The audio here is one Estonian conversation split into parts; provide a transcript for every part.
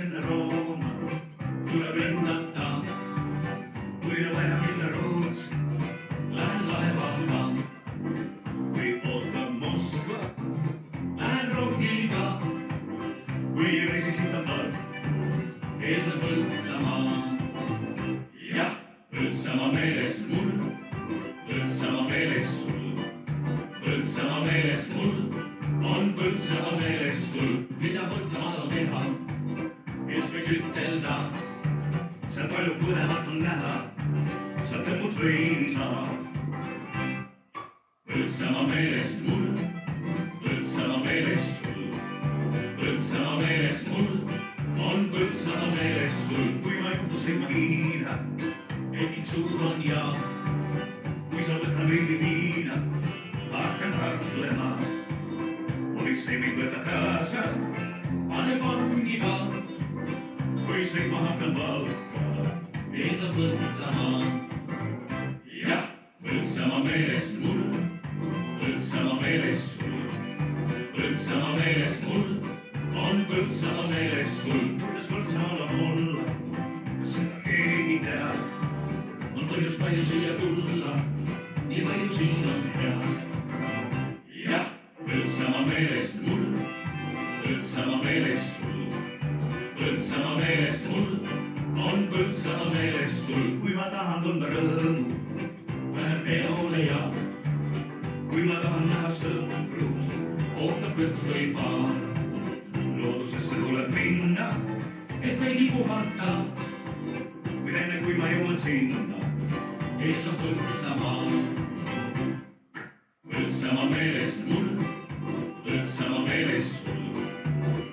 enne Rooma, tuleb lennata, kui on vaja minna Rootsi, lähen laevaga, kui ootab Moskva, lähen rongiga, kui reisisin Tambaal. ees on Põltsamaa. jah, Põltsamaa meeles mul, Põltsamaa meeles sul, Põltsamaa meeles mul, on Põltsamaa meeles sul. mida Põltsamaal on teha, kes võiks ütelda, seal palju põnevat on näha, seal tõmbud veini saab. Põltsamaa meeles mul, Põltsamaa meeles sul, Põltsamaa meeles mul, on Põltsamaa meeles sul. kui ma juhtusin ma Hiina, Egin suur on ja kui sa võtan veidi viina, hakkan kaklema. politsei mind võtab kaasa, pane vangiga, kui sõitma hakkan Valka. ees on Põltsamaa. jah, Põltsamaa meeles mul, Põltsamaa meeles sul, Põltsamaa meeles mul, on Põltsamaa meeles sul. kuidas Põltsamaal on olla, kas seda keegi teab? on põhjus palju siia tulla, nii palju siin on hea. jah, Põltsamaa meeles mul, Põltsamaa meeles sul, Põltsamaa meeles mul, on Põltsamaa meeles sul. kui ma tahan tunda rõõmu, lähen peole ja kui ma tahan näha sõpru, ootab kõts või paar, loodusesse tuleb minna, et veidi puhata, kuid enne kui ma jõuan sinna, ees on Põltsamaa. Põltsamaa meeles mul, Põltsamaa meeles sul,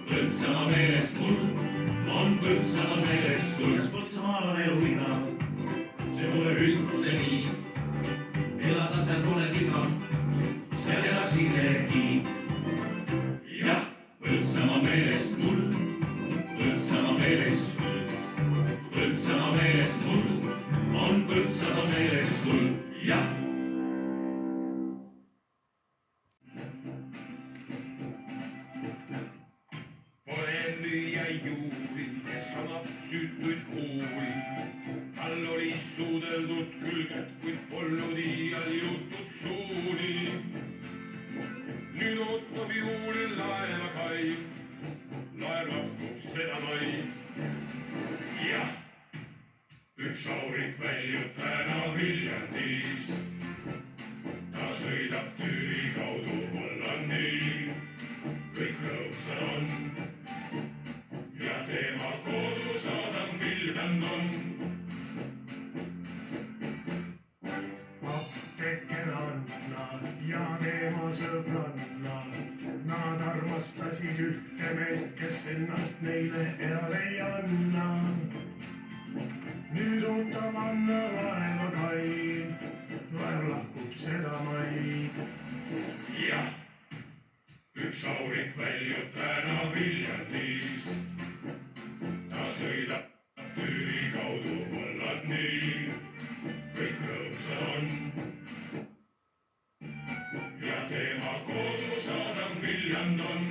Põltsamaa meeles mul, on Põltsamaa meeles sul. kas Põltsamaal on elu hea? see pole üldse nii, elada seal pole viga, seal elas isegi. jah, Põltsamaa meeles mul, Põltsamaa meeles sul, Põltsamaa meeles mul, on Põltsamaa meeles sul. jah. Pole müüja juuri, kes omab süütuid kuuri. Tal oli suudeldud külged, kuid polnud iial jutud suuni. nüüd ootab juuli laeva kai, laev lahkub seda mai. jah, üks aurik väljub täna Viljandis. ta sõidab Türi kaudu Hollandi, kõik rõõmsad on ja tema kodusaadam Viljandon. apteeker Anna ja tema sõbranna, nad armastasid ühte meest, kes ennast neile ära ei anna. nüüd ootab Anna laeva kai, laev lahkub seda maid. jah, üks aurik väljub täna Viljandis. ta sõidab Türi kaudu Hollandi, kõik rõõmsad on ja tema kodusaadam Viljandon.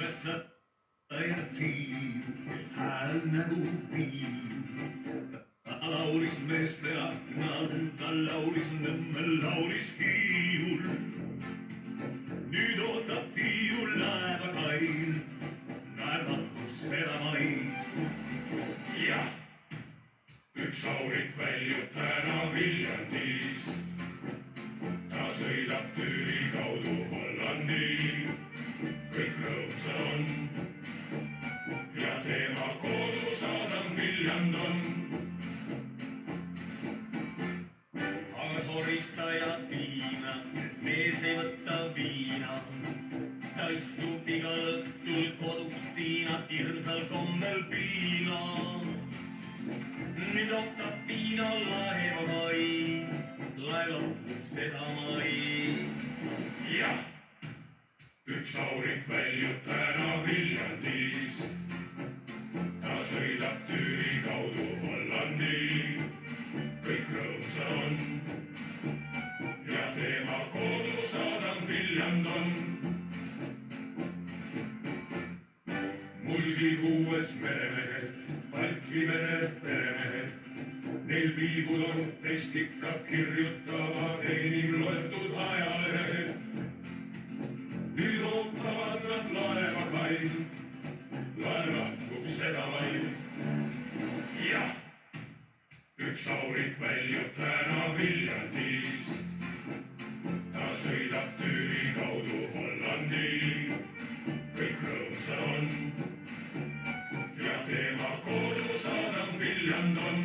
õpetaja tiiv, hääl nagu piiv. ta laulis meeste aknal, ta laulis Nõmmel, laulis Hiiul. nüüd ootab tiiul laeva kail, laev lahkub seda maid. jah, üks aurik väljub täna Viljandis. ta sõidab Türi kaudu Hollandi, kõik rõõmsad on ja tema kodusaadam Viljandon. aga koristaja Tiina, mees ei võta viina. ta istub igal õhtul kodus Tiina hirmsal kommel piina. nüüd ootab Tiina laeva kai, laev lahkub seda maid. jah, üks aurik väljub täna Viljandis. ta sõidab Türi kaudu Hollandi, kõik rõõmsad on ja tema kodusaadam Viljandon. mõned peremehed. Neil viibud on, neist ikka kirjutama enim loetud ajalehed. Nüüd ootavad nad laeva kail, laev lahkub seda vaid. Jah, üks aurik väljub täna Viljandis. Ta sõidab Türi kaudu Hollandi, kõik rõõmsad on ja tema kodusaadam Viljand on.